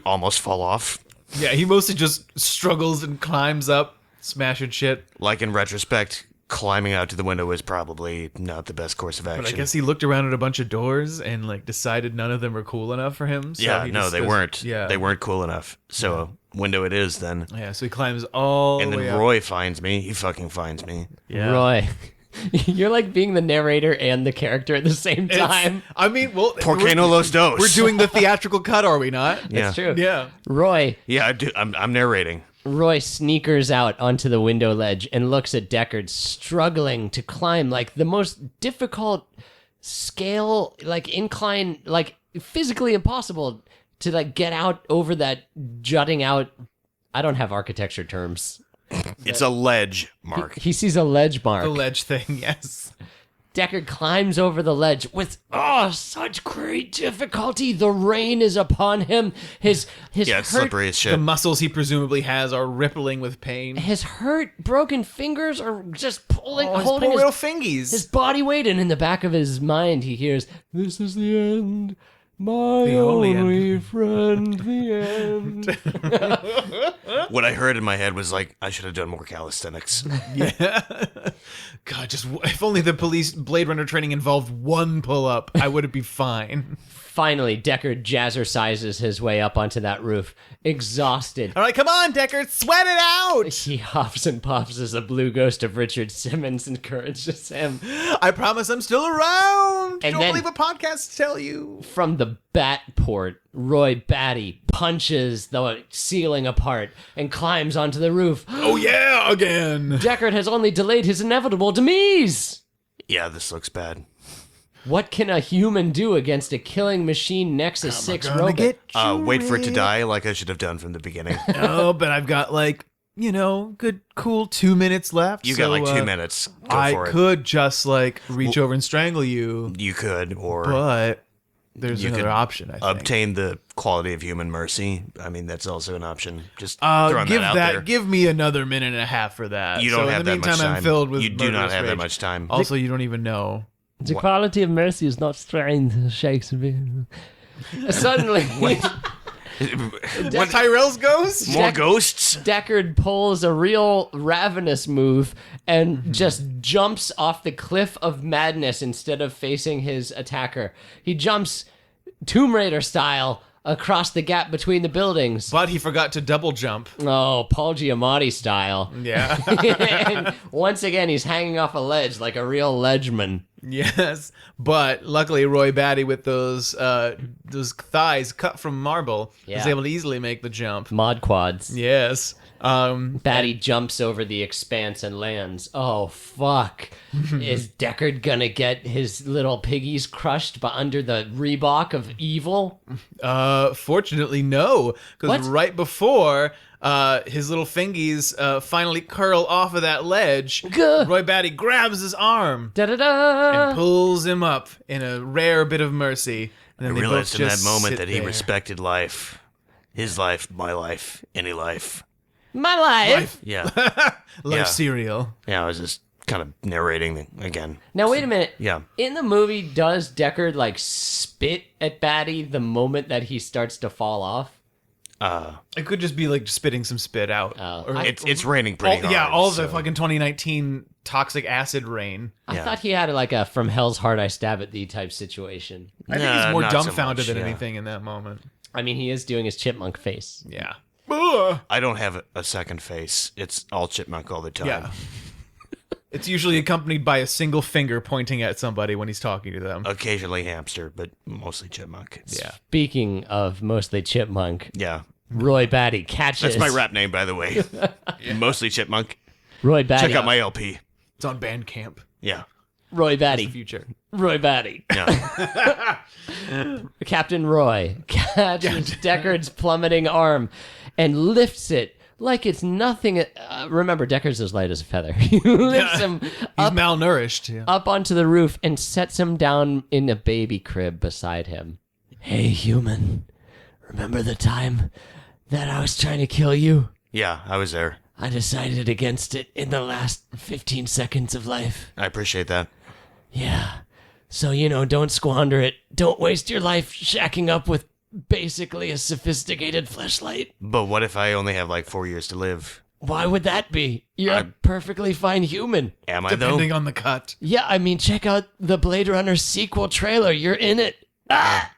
Almost fall off. Yeah, he mostly just struggles and climbs up, smashing shit. Like in retrospect, climbing out to the window was probably not the best course of action. But I guess he looked around at a bunch of doors and like decided none of them were cool enough for him. So yeah, he no, just they goes- weren't. Yeah, They weren't cool enough. So window it is then. Yeah, so he climbs all And the way then up. Roy finds me. He fucking finds me. Yeah. Roy. You're like being the narrator and the character at the same It's- time. I mean, well, Porcano Los Dos. we're doing the theatrical cut, are we not? Yeah. That's true. Yeah. Roy Yeah, I do. I'm narrating. Roy sneakers out onto the window ledge and looks at Deckard struggling to climb like the most difficult scale, like incline, like physically impossible to like get out over that jutting out. I don't have architecture terms. It's a ledge, Mark. He sees a ledge mark. The ledge thing, yes. Deckard climbs over the ledge with such great difficulty. The rain is upon him. His Yeah, it's hurt, slippery as The shit. muscles he presumably has are rippling with pain. his hurt, broken fingers are just pulling, Oh, his holding poor his little fingies. his body weight, and in the back of his mind he hears, "This is the end, my The only only friend, the end." What I heard in my head was like, I should have done more calisthenics. Yeah. God, just if only the police Blade Runner training involved one pull-up, I would be fine. Finally, Deckard jazzercises his way up onto that roof, exhausted. All right, come on, Deckard, sweat it out. He huffs and puffs as a blue ghost of Richard Simmons encourages him. I promise I'm still around. And Don't then- believe what podcasts tell you. From the bat port, Roy Batty punches the ceiling apart and climbs onto the roof. Oh yeah, again. Deckard has only delayed his inevitable demise. Yeah, this looks bad. What can a human do against a killing machine Nexus 6 Gonna robot? get Wait for it to die like I should have done from the beginning. Oh, but I've got like, good, cool 2 minutes left. You so, got like 2 minutes. Go I for it. could just like reach over and strangle you, You could, or but there's You another could option. I think. obtain the quality of human mercy. I mean, that's also an option. Just throwing Give that out there. Give me another minute and a half for that. You don't so have in the that meantime, much time. I'm filled with You do not murderous have that rage. much time. Also, you don't even know. The quality of mercy is not strained, Shakespeare. Suddenly, What Tyrell's ghost? More ghosts? Deckard pulls a real ravenous move and just jumps off the cliff of madness instead of facing his attacker. He jumps Tomb Raider style across the gap between the buildings. But he forgot to double jump. Oh, Paul Giamatti style. Yeah. And once again, he's hanging off a ledge like a real ledgeman. Yes. But luckily, Roy Batty with those thighs cut from marble was Yeah. able to easily make the jump. Mod quads. Yes. Batty jumps over the expanse and lands. Oh, fuck. Is Deckard gonna get his little piggies crushed under the Reebok of evil? Fortunately, no. Because What? right before his little fingies finally curl off of that ledge, Gah. Roy Batty grabs his arm Da-da-da! and pulls him up in a rare bit of mercy. And I then they realized both in that just moment sit that he there. respected life. His life, my life, any life. My life! Yeah. Life Yeah. cereal. Yeah, I was just kind of narrating again. Now, wait a minute. Yeah. In the movie, does Deckard, like, spit at Batty the moment that he starts to fall off? It could just be like spitting some spit out. Oh. Or- It's raining pretty hard. yeah, all the so- fucking 2019 toxic acid rain. I Yeah. thought he had, like, a from hell's heart I stab at thee type situation. I think Nah, he's more not so dumbfounded much, than yeah. anything in that moment. I mean, he is doing his chipmunk face. Yeah. Ugh. I don't have a second face. It's all chipmunk all the time. Yeah. It's usually accompanied by a single finger pointing at somebody when he's talking to them. Occasionally hamster, but mostly chipmunk. It's- Yeah. Speaking of mostly chipmunk, Yeah. Roy Batty catches... That's my rap name, by the way. Mostly chipmunk. Roy Batty. Check out my LP. It's on Bandcamp. Yeah. Roy Batty. Future. Roy Batty. Yeah. Captain Roy catches Deckard's plummeting arm and lifts it like it's nothing. Remember, Deckard's as light as a feather. He lifts him He's up, malnourished. Yeah. up onto the roof and sets him down in a baby crib beside him. Hey, human. Remember the time that I was trying to kill you? Yeah, I was there. I decided against it in the last 15 seconds of life. I appreciate that. Yeah. So, don't squander it. Don't waste your life shacking up with basically a sophisticated fleshlight. But what if I only have like 4 years to live? Why would that be? You're a perfectly fine human. Am I, though? Depending on the cut. Yeah, I mean, check out the Blade Runner sequel trailer. You're in it. Ah!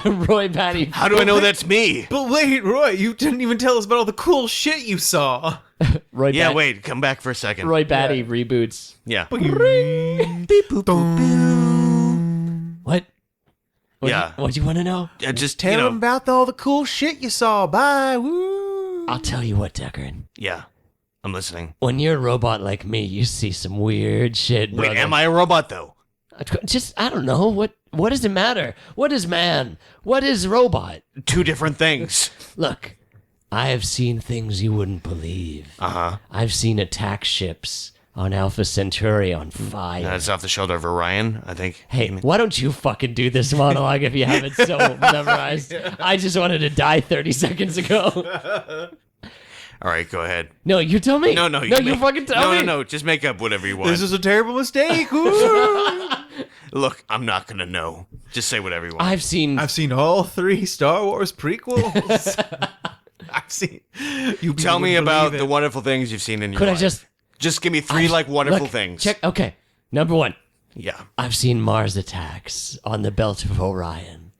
Roy Batty. How do I know that's me? But wait, Roy, you didn't even tell us about all the cool shit you saw. Roy Yeah, Bat- wait, come back for a second. Roy Batty reboots. Yeah. What? Yeah. What do you want to know? Just, Tell them about all the cool shit you saw. Bye. Woo. I'll tell you what, Deckard. Yeah. I'm listening. When you're a robot like me, you see some weird shit, brother. Wait, am I a robot, though? Just, I don't know. What does it matter? What is man? What is robot? Two different things. Look, I have seen things you wouldn't believe. Uh-huh. I've seen attack ships on Alpha Centauri on fire. That's off the shoulder of Orion, I think. Hey, why don't you fucking do this monologue if you have it so memorized? I just wanted to die 30 seconds ago. All right, go ahead. No, you tell me. No, you fucking tell me. No, just make up whatever you want. This is a terrible mistake. Woo. Look, I'm not going to know. Just say whatever you want. I've seen all 3 Star Wars prequels. I've seen. You Tell me wouldn't about believe the it. wonderful things you've seen in your Could I life. Just give me 3 wonderful Look, things. Check. Okay. Number 1. Yeah. I've seen Mars attacks on the belt of Orion.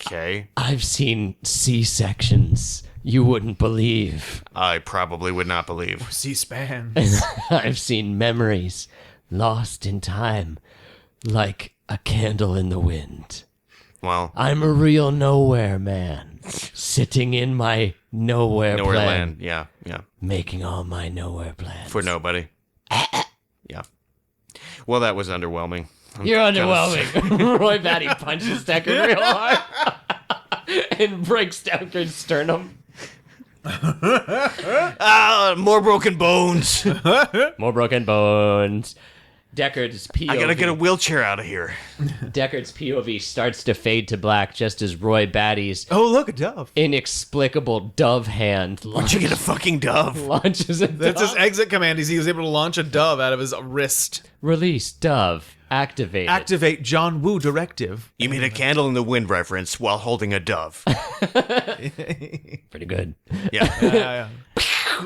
Okay. I've seen C-sections you wouldn't believe. I probably would not believe. C-SPAN. I've seen memories lost in time like a candle in the wind. Well, I'm a real nowhere man, sitting in my nowhere nowhere plan, land. Yeah. making all my nowhere plans. For nobody. Yeah. Well, that was underwhelming. You're underwhelming. Roy Batty punches Deckard real hard and breaks Deckard's sternum. More broken bones. More broken bones. Deckard's POV. I gotta get a wheelchair out of here. Deckard's POV starts to fade to black just as Roy Batty's Oh, look, a dove. inexplicable dove hand Where'd you get a fucking dove? launches a That's dove. his exit command. He was able to launch a dove out of his wrist. Release dove. Activated. Activate John Woo directive. You made a candle in the wind reference while holding a dove. Pretty good. Yeah. Yeah.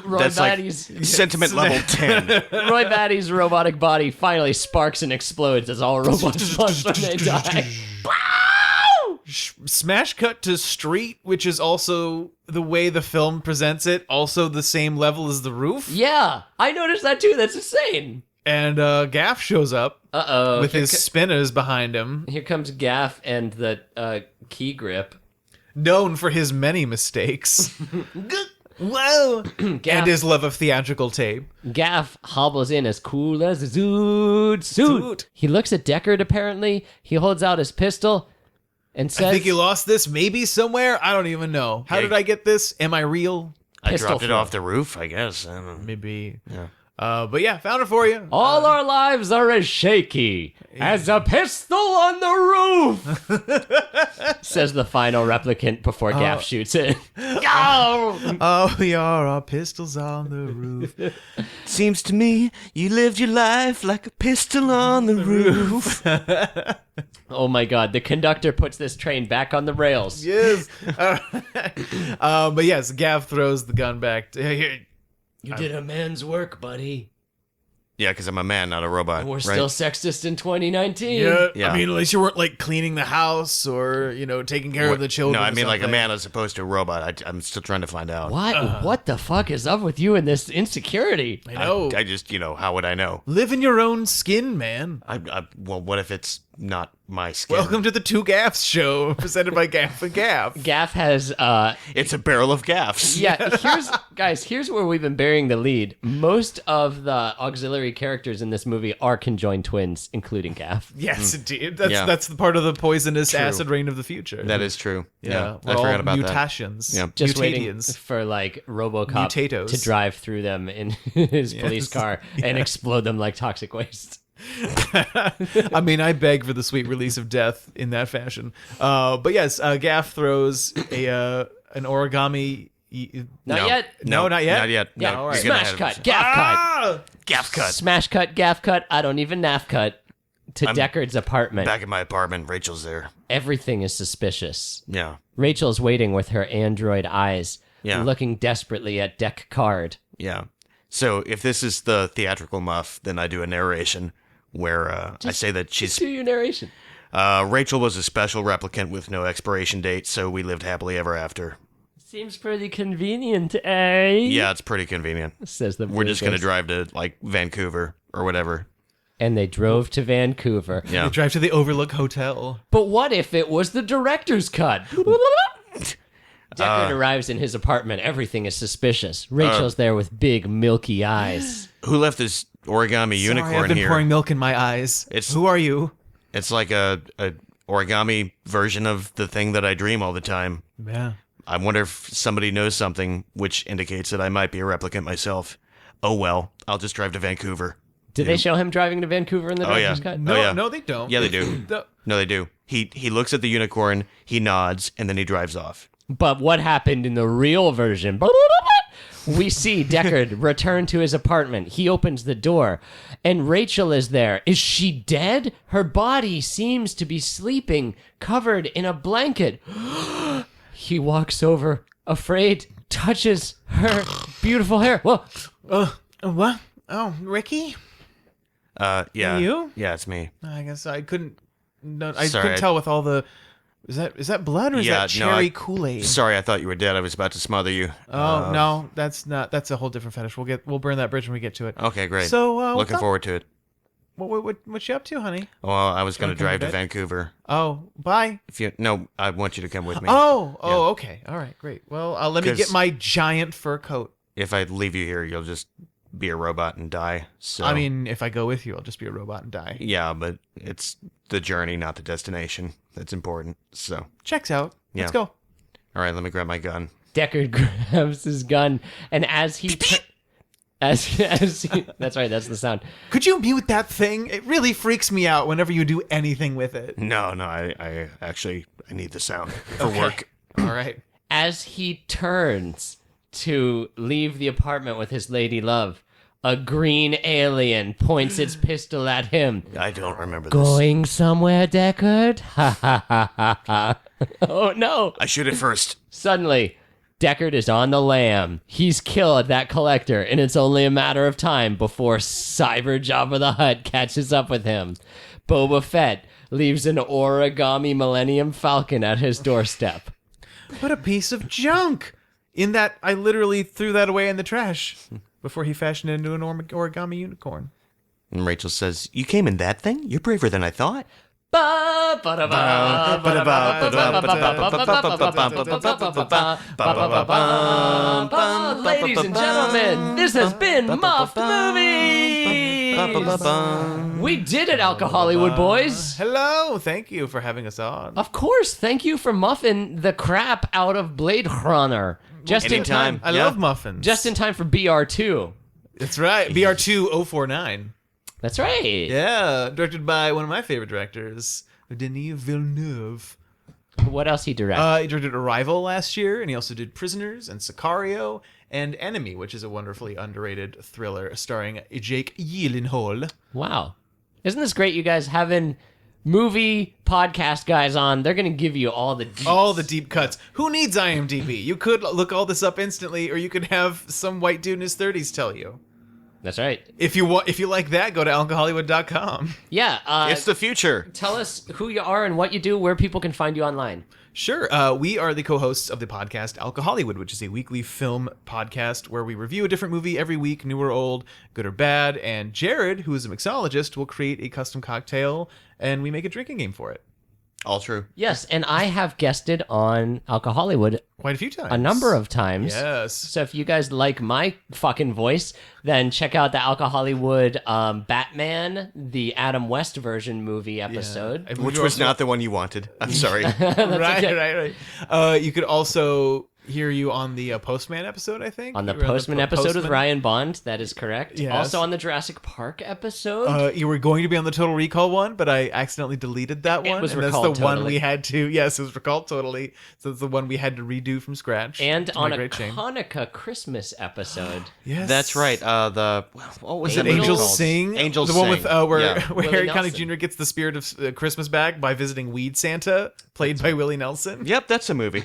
Roy That's like Batty's sentiment level 10. Roy Batty's robotic body finally sparks and explodes as all robots launch when they die. Smash cut to street, which is also the way the film presents it, also the same level as the roof. Yeah, I noticed that too. That's insane. And Gaff shows up Uh-oh. with his spinners behind him, Here comes Gaff and the key grip. known for his many mistakes. Whoa! Gaff, And his love of theatrical tape. Gaff hobbles in as cool as a zoot suit. He looks at Deckard, apparently. He holds out his pistol and says... I think you lost this maybe somewhere. I don't even know. How Yeah. did I get this? Am I real? I Pistol dropped it throw. off the roof, I guess. I don't know. Maybe. Yeah. But yeah, found it for you. All our lives are as shaky as a pistol on the roof, says the final replicant before Gaff shoots it. Go! Oh, we are our pistols on the roof. Seems to me you lived your life like a pistol on the roof. Oh my god, the conductor puts this train back on the rails. Yes. But yes, Gav throws the gun back. Here. You did a man's work, buddy. Yeah, because I'm a man, not a robot. We're right? still sexist in 2019. Yeah. I mean, at least you weren't like cleaning the house or, taking care of the children. No, I or mean like a something. man as opposed to a robot. I'm still trying to find out. What? What the fuck is up with you and this insecurity? I know. I just, how would I know? Live in your own skin, man. Well, what if it's not my skin? Welcome to the Two Gaffs show, presented by Gaff and Gaff. Gaff has, It's a barrel of gaffs. yeah, here's where we've been burying the lead. Most of the auxiliary characters in this movie are conjoined twins, including Gaff. Yes, indeed. That's Yeah. that's the part of the poisonous True. acid rain of the future. That is true. Yeah, We're I all forgot about that. mutations. Yeah. Just waiting Mutadians. for like RoboCop Mutatos. to drive through them in his police car and explode them like toxic waste. I mean, I beg for the sweet release of death in that fashion. But yes, Gaff throws an origami. Not yet. No, not yet? Not yet. Yeah, No, all right. you're gonna Smash have- cut, gaff cut, Gaff cut. smash cut, gaff cut. I don't even naff cut to Deckard's apartment. Back in my apartment, Rachel's there. Everything is suspicious. Yeah. Rachel's waiting with her android eyes looking desperately at deck card. Yeah. So if this is the theatrical muff, then I do a narration where I say that she's... Do your narration. Rachel was a special replicant with no expiration date, so we lived happily ever after. Seems pretty convenient, eh? Yeah, it's pretty convenient. Says the We're just going to drive to, like, Vancouver or whatever. And they drove to Vancouver. Yeah. They drive to the Overlook Hotel. But what if it was the director's cut? Deckard arrives in his apartment. Everything is suspicious. Rachel's there with big, milky eyes. Who left this origami unicorn Sorry, I've been here? pouring milk in my eyes. Who are you? It's like a origami version of the thing that I dream all the time. Yeah. I wonder if somebody knows something which indicates that I might be a replicant myself. Oh well, I'll just drive to Vancouver. Did they show him driving to Vancouver in the director's cut? No, they don't. Yeah, they do. No, they do. He looks at the unicorn, he nods, and then he drives off. But what happened in the real version? We see Deckard return to his apartment. He opens the door, and Rachel is there. Is she dead? Her body seems to be sleeping, covered in a blanket. He walks over, afraid, touches her beautiful hair. Whoa. What? Oh, Ricky? Yeah. You? Yeah, it's me. I guess I couldn't. No, I Sorry, couldn't tell with all the. Is that blood or is that cherry Kool-Aid? Sorry, I thought you were dead. I was about to smother you. Oh no, that's not. That's a whole different fetish. We'll burn that bridge when we get to it. Okay, great. So looking forward to it. What you up to, honey? Well, I was going to drive to bed? Vancouver. Oh, bye. I want you to come with me. Okay. All right, great. Well, let me get my giant fur coat. If I leave you here, you'll just be a robot and die. So I mean, if I go with you, I'll just be a robot and die. yeah, but it's the journey, not the destination, that's important. So Checks out. Yeah. Let's go. all right, let me grab my gun. Deckard grabs his gun, and as he... As he, that's right, that's the sound. Could you mute that thing? It really freaks me out whenever you do anything with it. No, I actually need the sound for work. All right. As he turns to leave the apartment with his lady love, a green alien points its pistol at him. I don't remember this. Going somewhere, Deckard? Ha ha ha ha ha. Oh no. I shoot it first. Suddenly, Deckard is on the lam. He's killed that collector, and it's only a matter of time before Cyber Jabba the Hutt catches up with him. Boba Fett leaves an origami Millennium Falcon at his doorstep. What a piece of junk! In that, I literally threw that away in the trash before he fashioned it into an origami unicorn. And Rachel says, "You came in that thing? You're braver than I thought." Ladies and gentlemen, this has been Muffed Movies. We did it, Alcohollywood boys. Hello, thank you for having us on. Of course, thank you for muffing the crap out of Blade Runner. Just Anytime. I love muffins. Just in time for BR2. That's right, BR2049. That's right. Yeah, directed by one of my favorite directors, Denis Villeneuve. What else he directed? He directed Arrival last year, and he also did Prisoners and Sicario and Enemy, which is a wonderfully underrated thriller starring Jake Gyllenhaal. Wow. Isn't this great, you guys, having movie podcast guys on? They're going to give you all the deets. All the deep cuts. Who needs IMDb? You could look all this up instantly, or you could have some white dude in his 30s tell you. That's right. If you like that, go to alcohollywood.com. Yeah. It's the future. Tell us who you are and what you do, where people can find you online. Sure. We are the co-hosts of the podcast Alcohollywood, which is a weekly film podcast where we review a different movie every week, new or old, good or bad. And Jared, who is a mixologist, will create a custom cocktail, and we make a drinking game for it. All true. Yes, and I have guested on Alcohollywood Quite a few times. a number of times. Yes. So if you guys like my fucking voice, then check out the Alcohollywood Batman, the Adam West version movie episode. Which was not the one you wanted. I'm sorry. Right. You could also hear you on the Postman episode, I think. On the You were Postman episode with Ryan Bond, that is correct. Yes. Also on the Jurassic Park episode. You were going to be on the Total Recall one, but I accidentally deleted that one. was and that's recalled the one totally. we had to. Yes, it was recalled totally. So it's the one we had to redo from scratch. and to on my a great shame. Hanukkah Christmas episode. Yes, That's right. What was it? Angels called? Sing. Angels the one with Sing. where Yeah. where Willie Harry Nelson. Connick Jr. gets the spirit of Christmas back by visiting Weed Santa, played by Willie Nelson. Yep, that's a movie.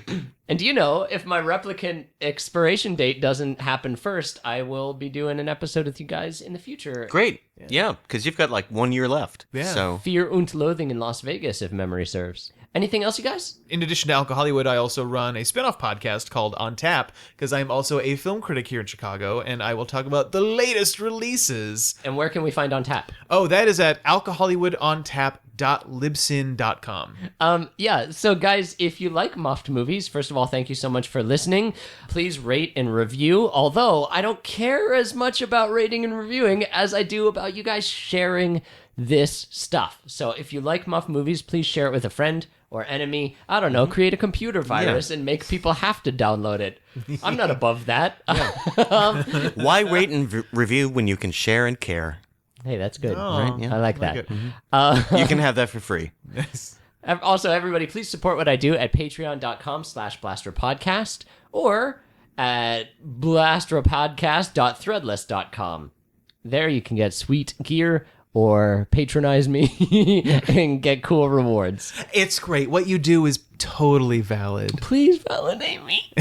And if my replicant expiration date doesn't happen first, I will be doing an episode with you guys in the future. Great. Yeah, because you've got like 1 year left. Yeah. So Fear und Loathing in Las Vegas, if memory serves. Anything else, you guys? In addition to Alcohollywood, I also run a spin-off podcast called On Tap, because I'm also a film critic here in Chicago, and I will talk about the latest releases. And where can we find On Tap? Oh, that is at alcohollywood.libsyn.com. So guys, if you like Muffed Movies, first of all, thank you so much for listening. Please rate and review, although I don't care as much about rating and reviewing as I do about you guys sharing this stuff. So if you like Muffed Movies, please share it with a friend or enemy. I don't know, create a computer virus and make people have to download it. I'm not above that. why rate and review when you can share and care? Hey, that's good. Oh, I like that. it. You can have that for free. Also, everybody, please support what I do at patreon.com/blastropodcast or at blastropodcast.threadless.com. There you can get sweet gear or patronize me and get cool rewards. It's great. What you do is totally valid. Please validate me.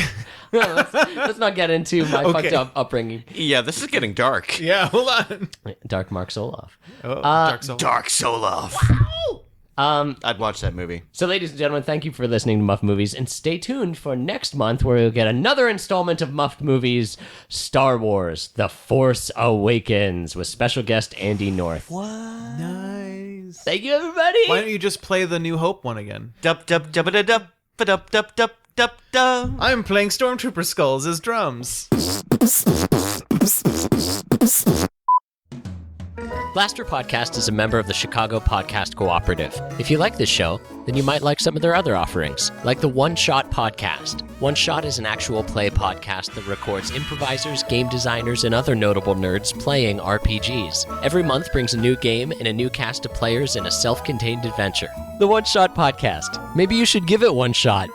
Let's not get into my fucked up upbringing. Yeah, this is getting dark. Yeah, hold on. Dark Mark Soloff. Oh, Dark Soul. Dark Soloff. I'd watch that movie. So, ladies and gentlemen, thank you for listening to Muffed Movies, and stay tuned for next month where we'll get another installment of Muffed Movies, Star Wars: The Force Awakens, with special guest Andy North. What? Nice. Thank you, everybody. Why don't you just play the New Hope one again? Dup dup dup da dup dup dup dup dup dup. I'm playing Stormtrooper skulls as drums. Blastropodcast is a member of the Chicago Podcast Cooperative. If you like this show, then you might like some of their other offerings, like the One Shot Podcast. One Shot is an actual play podcast that records improvisers, game designers, and other notable nerds playing RPGs. Every month brings a new game and a new cast of players in a self-contained adventure. The One Shot Podcast. Maybe you should give it one shot.